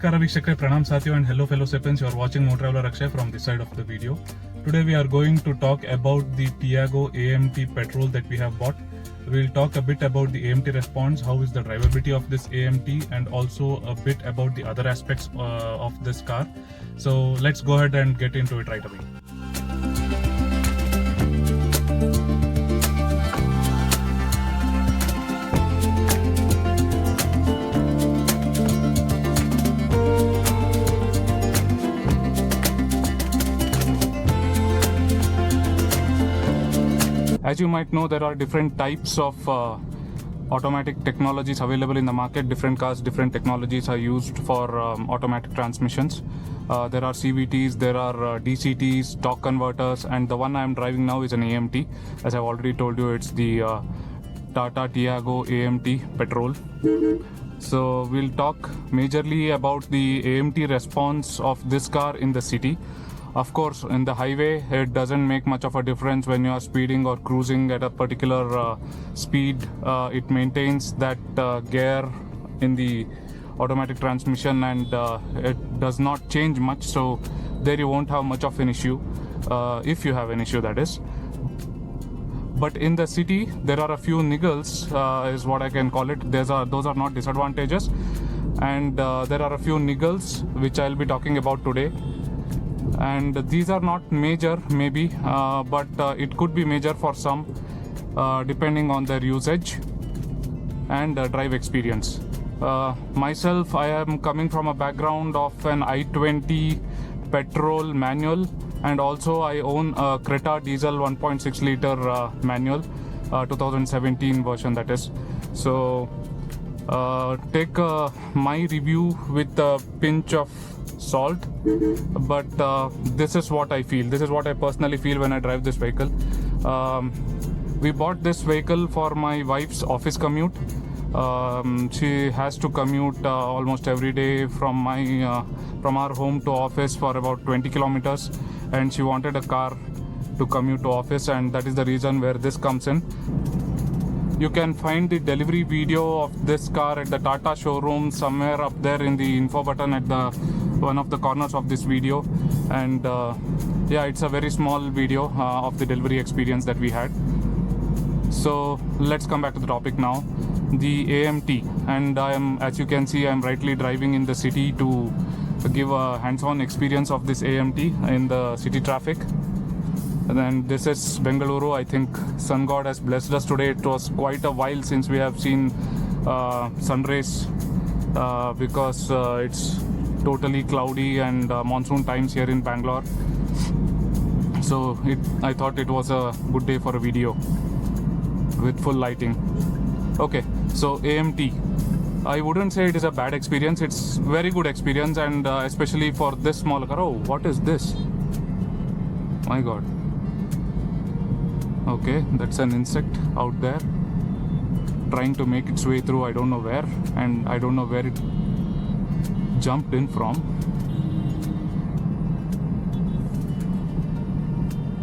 Namaskara Vikshakare, Pranam Satyo and hello fellow sapiens. You are watching Motor Traveler Akshay from this side of the video. Today we are going to talk about the Tiago AMT petrol that we have bought. We will talk a bit about the AMT response, how is the drivability of this AMT, and also a bit about the other aspects of this car. So let's go ahead and get into it right away. As you might know, there are different types of automatic technologies available in the market. Different cars, different technologies are used for automatic transmissions. There are CVTs, there are DCTs, torque converters, and the one I am driving now is an AMT. As I've already told you, it's the Tata Tiago AMT petrol. So we'll talk majorly about the AMT response of this car in the city. Of course, in the highway, it doesn't make much of a difference when you are speeding or cruising at a particular speed. It maintains that gear in the automatic transmission, and it does not change much. So there you won't have much of an issue, if you have an issue, that is. But in the city, there are a few niggles, is what I can call it. Those are not disadvantages, and there are a few niggles which I'll be talking about today. And these are not major maybe, but it could be major for some, depending on their usage and drive experience. Myself, I am coming from a background of an i20 petrol manual, and also I own a Creta diesel 1.6 liter manual, 2017 version, that is. So take my review with a pinch of salt, but this is what I feel. This is what I personally feel when I drive this vehicle. We bought this vehicle for my wife's office commute. She has to commute almost every day from our home to office for about 20 kilometers, and she wanted a car to commute to office, and that is the reason where this comes in. You can find the delivery video of this car at the Tata showroom somewhere up there in the info button at the one of the corners of this video. And yeah, it's a very small video of the delivery experience that we had. So let's come back to the topic now, the AMT. And as you can see, I'm rightly driving in the city to give a hands-on experience of this AMT in the city traffic. And then this is Bengaluru. I think sun god has blessed us today. It was quite a while since we have seen sun rays, because it's totally cloudy and monsoon times here in Bangalore. So I thought it was a good day for a video with full lighting. Okay, so AMT. I wouldn't say it is a bad experience. It's very good experience, and especially for this small car. Oh, what is this? My god. Okay, that's an insect out there trying to make its way through I don't know where, and I don't know where it jumped in from.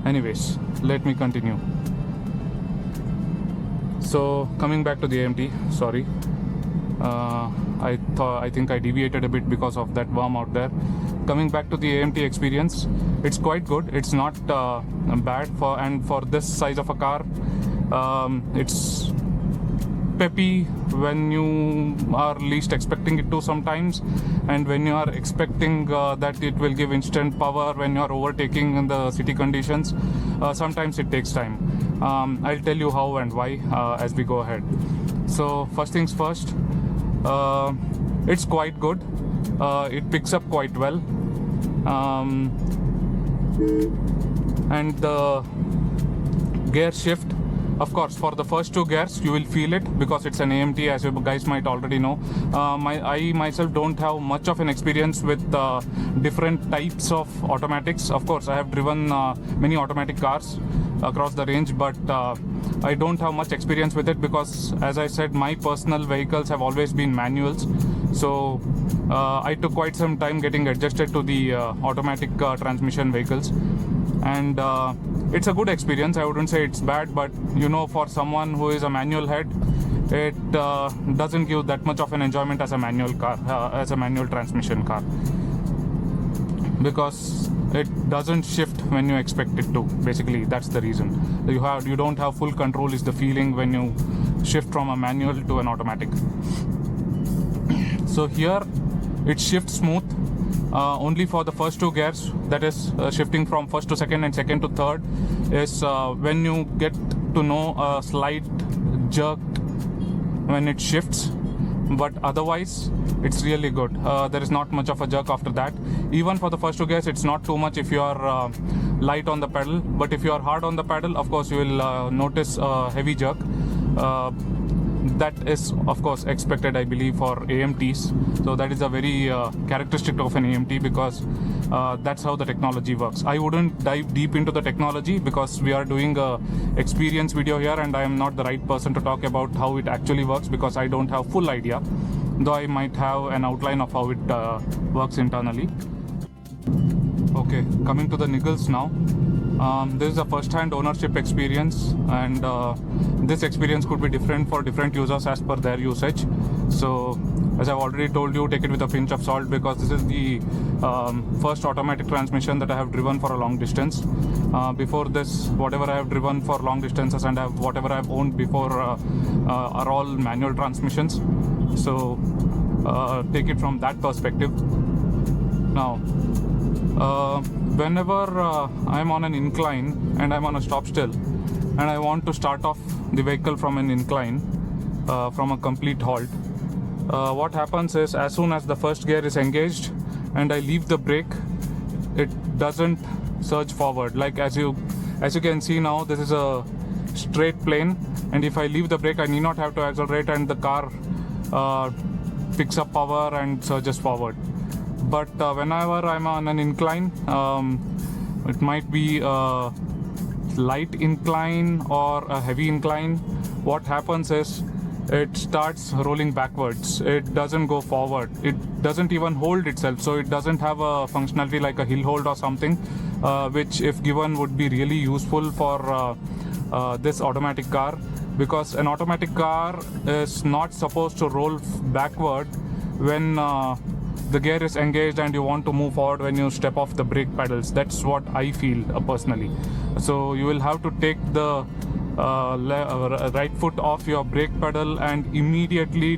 Anyways, let me continue. So coming back to the AMT, sorry, I think I deviated a bit because of that worm out there. Coming back to the AMT experience, it's quite good. It's not bad for this size of a car. It's peppy when you are least expecting it to sometimes, and when you are expecting that it will give instant power when you are overtaking in the city conditions, sometimes it takes time. I'll tell you how and why as we go ahead. So first things first, it's quite good. It picks up quite well, and the gear shift, of course, for the first two gears you will feel it because it's an AMT, as you guys might already know. I myself don't have much of an experience with different types of automatics. Of course, I have driven many automatic cars across the range, but I don't have much experience with it because, as I said, my personal vehicles have always been manuals. So I took quite some time getting adjusted to the automatic transmission vehicles. and it's a good experience. I wouldn't say it's bad, but for someone who is a manual head, it doesn't give that much of an enjoyment as a manual car, as a manual transmission car, because it doesn't shift when you expect it to. Basically, that's the reason. You don't have full control is the feeling when you shift from a manual to an automatic. So here it shifts smooth only for the first 2 gears, that is shifting from first to second and second to third is when you get to know a slight jerk when it shifts, but otherwise it's really good. There is not much of a jerk after that. Even for the first 2 gears, it's not too much if you are light on the pedal, but if you are hard on the pedal, of course you will notice a heavy jerk. That is of course expected, I believe, for AMTs. So that is a very characteristic of an AMT, because that's how the technology works. I wouldn't dive deep into the technology because we are doing a experience video here, and I am not the right person to talk about how it actually works, because I don't have full idea, though I might have an outline of how it works internally. Okay, coming to the niggles now. This is a first-hand ownership experience, and this experience could be different for different users as per their usage. So as I've already told you, take it with a pinch of salt, because this is the first automatic transmission that I have driven for a long distance. Before this, whatever I have driven for long distances and whatever I have owned before are all manual transmissions. So take it from that perspective. Now, whenever I'm on an incline and I'm on a stop still and I want to start off the vehicle from an incline, from a complete halt, what happens is, as soon as the first gear is engaged and I leave the brake, it doesn't surge forward. Like as you can see now, this is a straight plane, and if I leave the brake, I need not have to accelerate, and the car picks up power and surges forward. But whenever I'm on an incline, it might be a light incline or a heavy incline, what happens is it starts rolling backwards. It doesn't go forward. It doesn't even hold itself, so it doesn't have a functionality like a hill hold or something, which if given would be really useful for this automatic car, because an automatic car is not supposed to roll backward when the gear is engaged and you want to move forward when you step off the brake pedals. That's what I feel personally. So you will have to take the right foot off your brake pedal and immediately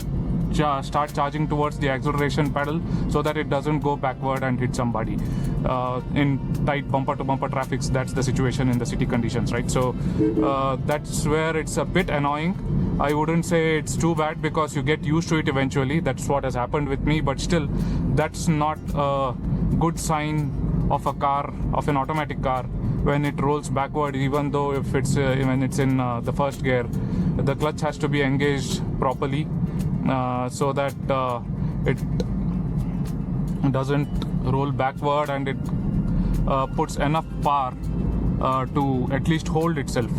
start charging towards the acceleration pedal, so that it doesn't go backward and hit somebody. In tight bumper to bumper traffics, that's the situation in the city conditions, right? So that's where it's a bit annoying. I wouldn't say it's too bad, because you get used to it eventually. That's what has happened with me, but still, that's not a good sign of a car, of an automatic car, when it rolls backward. Even though if it's when it's in the first gear, the clutch has to be engaged properly, so that it doesn't roll backward, and it puts enough power to at least hold itself,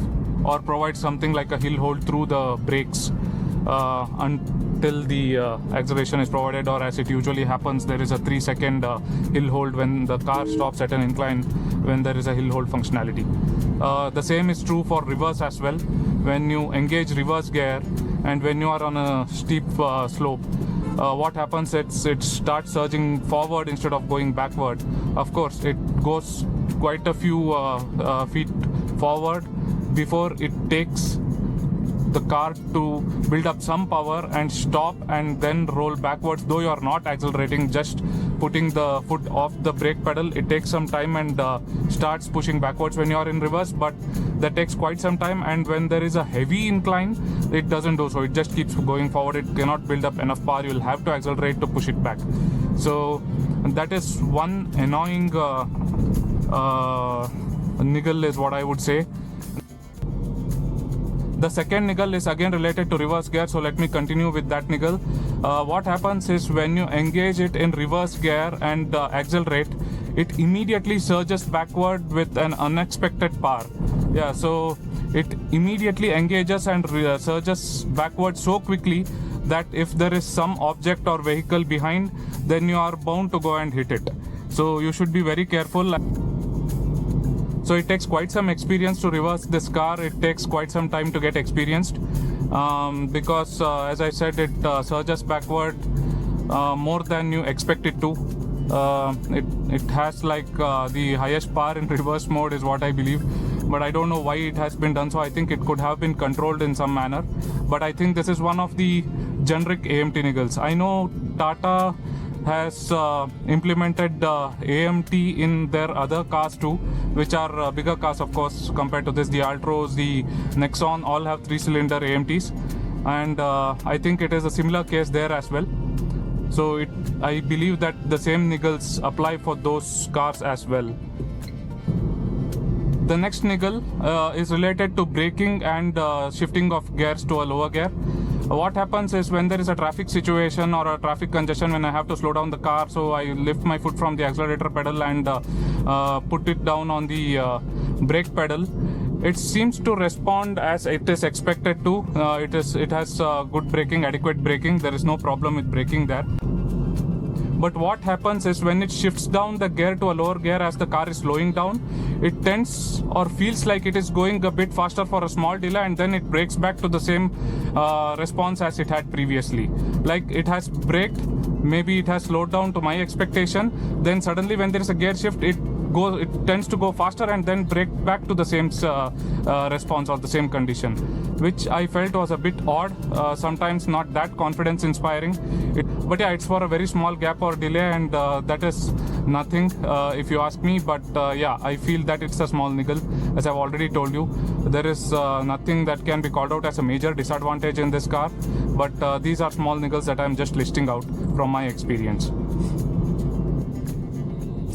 or provide something like a hill hold through the brakes until the acceleration is provided, or as it usually happens, there is a 3-second hill hold when the car stops at an incline, when there is a hill hold functionality. The same is true for reverse as well. When you engage reverse gear and when you are on a steep slope, what happens, it starts surging forward instead of going backward. Of course, it goes quite a few feet forward before it takes the car to build up some power and stop and then roll backwards. Though you are not accelerating, just putting the foot off the brake pedal, it takes some time and starts pushing backwards when you are in reverse, but that takes quite some time. And when there is a heavy incline, it doesn't do so. It just keeps going forward. It cannot build up enough power. You'll have to accelerate to push it back. So that is one annoying niggle, is what I would say. The second niggle is again related to reverse gear, so let me continue with that niggle. What happens is, when you engage it in reverse gear and accelerate, it immediately surges backward with an unexpected power. Yeah, so it immediately engages and surges backward so quickly that if there is some object or vehicle behind, then you are bound to go and hit it. So you should be very careful. So it takes quite some experience to reverse this car. It takes quite some time to get experienced because as I said, it surges backward more than you expect it to. It has like the highest power in reverse mode is what I believe, but I don't know why it has been done so. I think it could have been controlled in some manner, but I think this is one of the generic AMT niggles. I know Tata has implemented AMT in their other cars too, which are bigger cars of course compared to this. The Altros, the Nexon all have 3-cylinder AMTs, and I think it is a similar case there as well. So I believe that the same niggles apply for those cars as well. The next niggle is related to braking and shifting of gears to a lower gear. What happens is when there is a traffic situation or a traffic congestion, when I have to slow down the car, so I lift my foot from the accelerator pedal and put it down on the brake pedal. It seems to respond as it is expected to. It has good braking, adequate braking. There is no problem with braking there. But what happens is when it shifts down the gear to a lower gear as the car is slowing down, it tends or feels like it is going a bit faster for a small delay, and then it breaks back to the same response as it had previously. Like it has braked, maybe it has slowed down to my expectation, then suddenly when there is a gear shift, it tends to go faster and then break back to the same response or the same condition, which I felt was a bit odd, sometimes not that confidence inspiring. But yeah, it's for a very small gap or delay, and that is nothing if you ask me. But yeah, I feel that it's a small niggle. As I've already told you, there is nothing that can be called out as a major disadvantage in this car, but these are small niggles that I'm just listing out from my experience.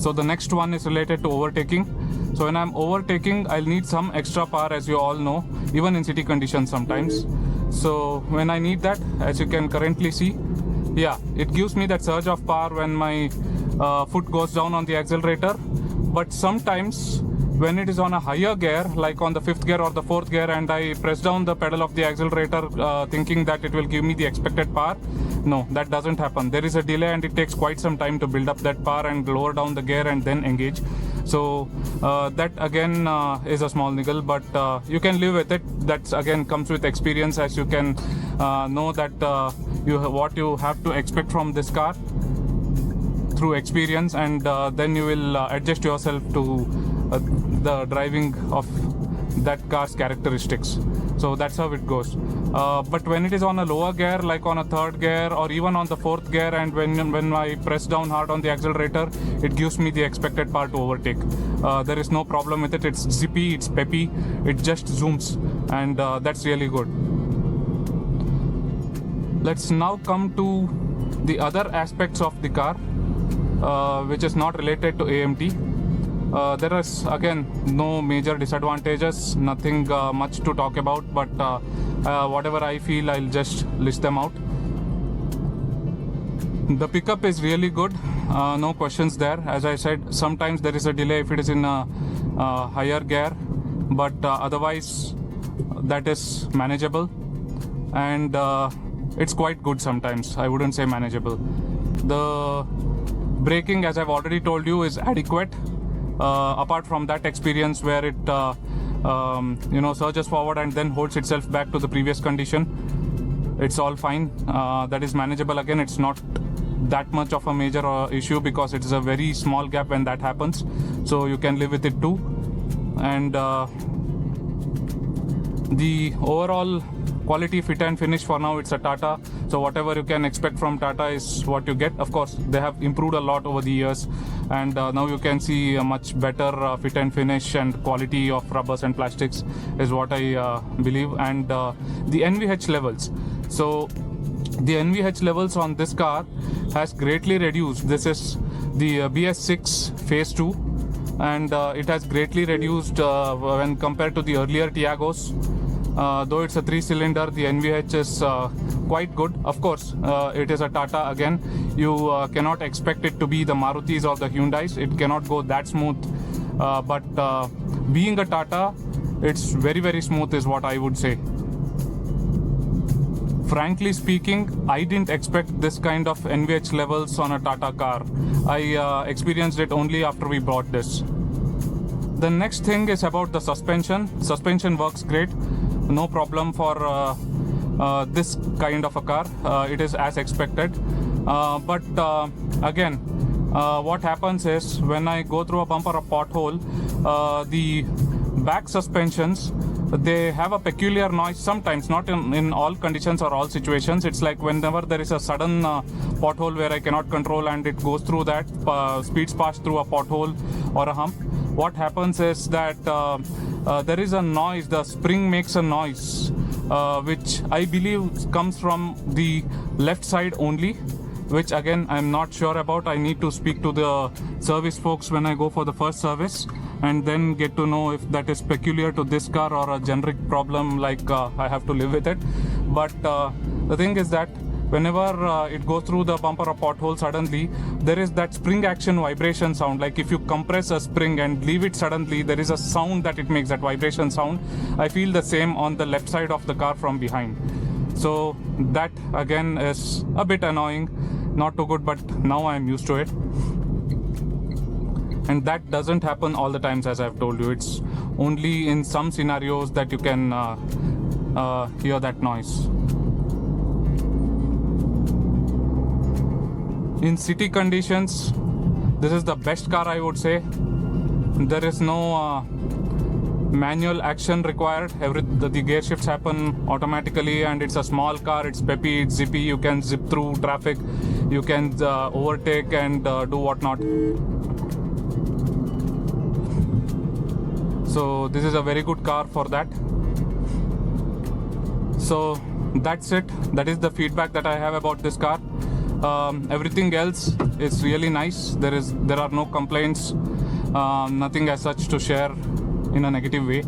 So the next one is related to overtaking. So when I'm overtaking, I'll need some extra power, as you all know, even in city conditions sometimes. So when I need that, as you can currently see, yeah, it gives me that surge of power when my foot goes down on the accelerator. But sometimes when it is on a higher gear, like on the 5th gear or the 4th gear, and I press down the pedal of the accelerator thinking that it will give me the expected power, no, that doesn't happen. There is a delay and it takes quite some time to build up that power and lower down the gear and then engage. So that again is a small niggle, but you can live with it. That again comes with experience, as you can know that what you have to expect from this car through experience, and then you will adjust yourself to the driving of that car's characteristics. So that's how it goes. But when it is on a lower gear, like on a 3rd gear or even on the 4th gear, and when I press down hard on the accelerator, it gives me the expected power to overtake. There is no problem with it. It's zippy, it's peppy, it just zooms, and that's really good. Let's now come to the other aspects of the car, which is not related to AMT. There is again no major disadvantages, nothing much to talk about, but whatever I feel, I'll just list them out. The pickup is really good, no questions there. As I said, sometimes there is a delay if it is in a higher gear, but otherwise that is manageable, and it's quite good sometimes. I wouldn't say manageable. The braking, as I've already told you, is adequate. Apart from that experience where it surges forward and then holds itself back to the previous condition, it's all fine. That is manageable. Again, it's not that much of a major issue because it's a very small gap when that happens, so you can live with it too. And the overall quality, fit and finish, for now it's a Tata, so whatever you can expect from Tata is what you get. Of course, they have improved a lot over the years, and now you can see a much better fit and finish and quality of rubbers and plastics is what I believe. And the NVH levels, so the NVH levels on this car has greatly reduced. This is the BS6 phase 2, and it has greatly reduced when compared to the earlier Tiagos. Though it's a 3-cylinder, the NVH is quite good. Of course, it is a Tata again. You cannot expect it to be the Marutis or the Hyundais. It cannot go that smooth. But being a Tata, it's very, very smooth is what I would say. Frankly speaking, I didn't expect this kind of NVH levels on a Tata car. I experienced it only after we bought this. The next thing is about the suspension. Suspension works great, no problem for this kind of a car. It is as expected. But again, what happens is when I go through a bumper or pothole, the back suspensions, they have a peculiar noise sometimes, not in all conditions or all situations. It's like whenever there is a sudden pothole where I cannot control and it goes through that, speeds past through a pothole or a hump. What happens is that there is a noise, the spring makes a noise, which I believe comes from the left side only, which again I'm not sure about. I need to speak to the service folks when I go for the first service and then get to know if that is peculiar to this car or a generic problem, like I have to live with it. But the thing is that whenever it goes through the bumper or pothole suddenly, there is that spring action vibration sound. Like if you compress a spring and leave it suddenly, there is a sound that it makes, that vibration sound. I feel the same on the left side of the car from behind. So that again is a bit annoying, not too good, but now I'm used to it. And that doesn't happen all the times, as I've told you. It's only in some scenarios that you can hear that noise. In city conditions, this is the best car, I would say. There is no manual action required. The gear shifts happen automatically, and it's a small car. It's peppy, it's zippy. You can zip through traffic, you can overtake and do whatnot. So this is a very good car for that. So that's it. That is the feedback that I have about this car. Everything else is really nice. There are no complaints, nothing as such to share in a negative way.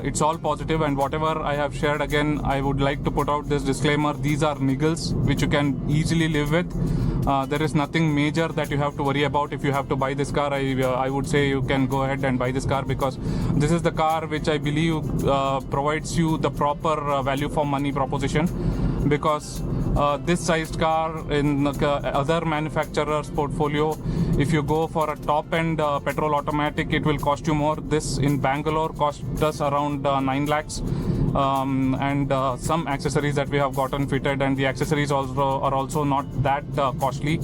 It's all positive, and whatever I have shared, again I would like to put out this disclaimer: these are niggles which you can easily live with. There is nothing major that you have to worry about. If you have to buy this car, I would say you can go ahead and buy this car, because this is the car which I believe provides you the proper value for money proposition. Because this sized car in other manufacturers' portfolio, if you go for a top end petrol automatic, it will cost you more. This in Bangalore cost us around 9 lakhs. And some accessories that we have gotten fitted, and the accessories also are also not that costly.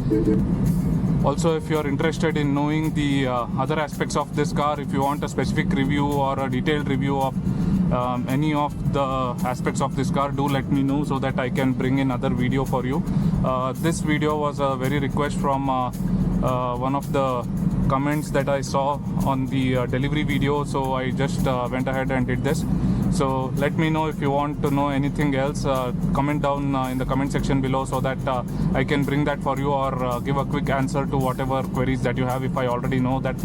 Also, if you are interested in knowing the other aspects of this car, if you want a specific review or a detailed review of any of the aspects of this car, do let me know so that I can bring in other video for you. This video was a very request from one of the comments that I saw on the delivery video, so I just went ahead and did this. So let me know if you want to know anything else. Comment down in the comment section below so that I can bring that for you, or give a quick answer to whatever queries that you have if I already know that.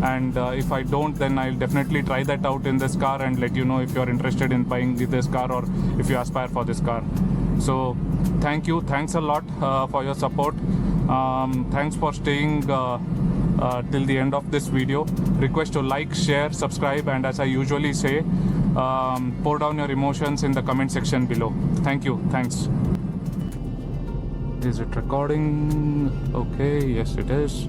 And if I don't, then I'll definitely try that out in this car and let you know if you're interested in buying this car or if you aspire for this car. So thank you, thanks a lot for your support. Thanks for staying till the end of this video. Request to like, share, subscribe, and as I usually say, pour down your emotions in the comment section below. Thank you, thanks. Is it recording? Okay, yes it is.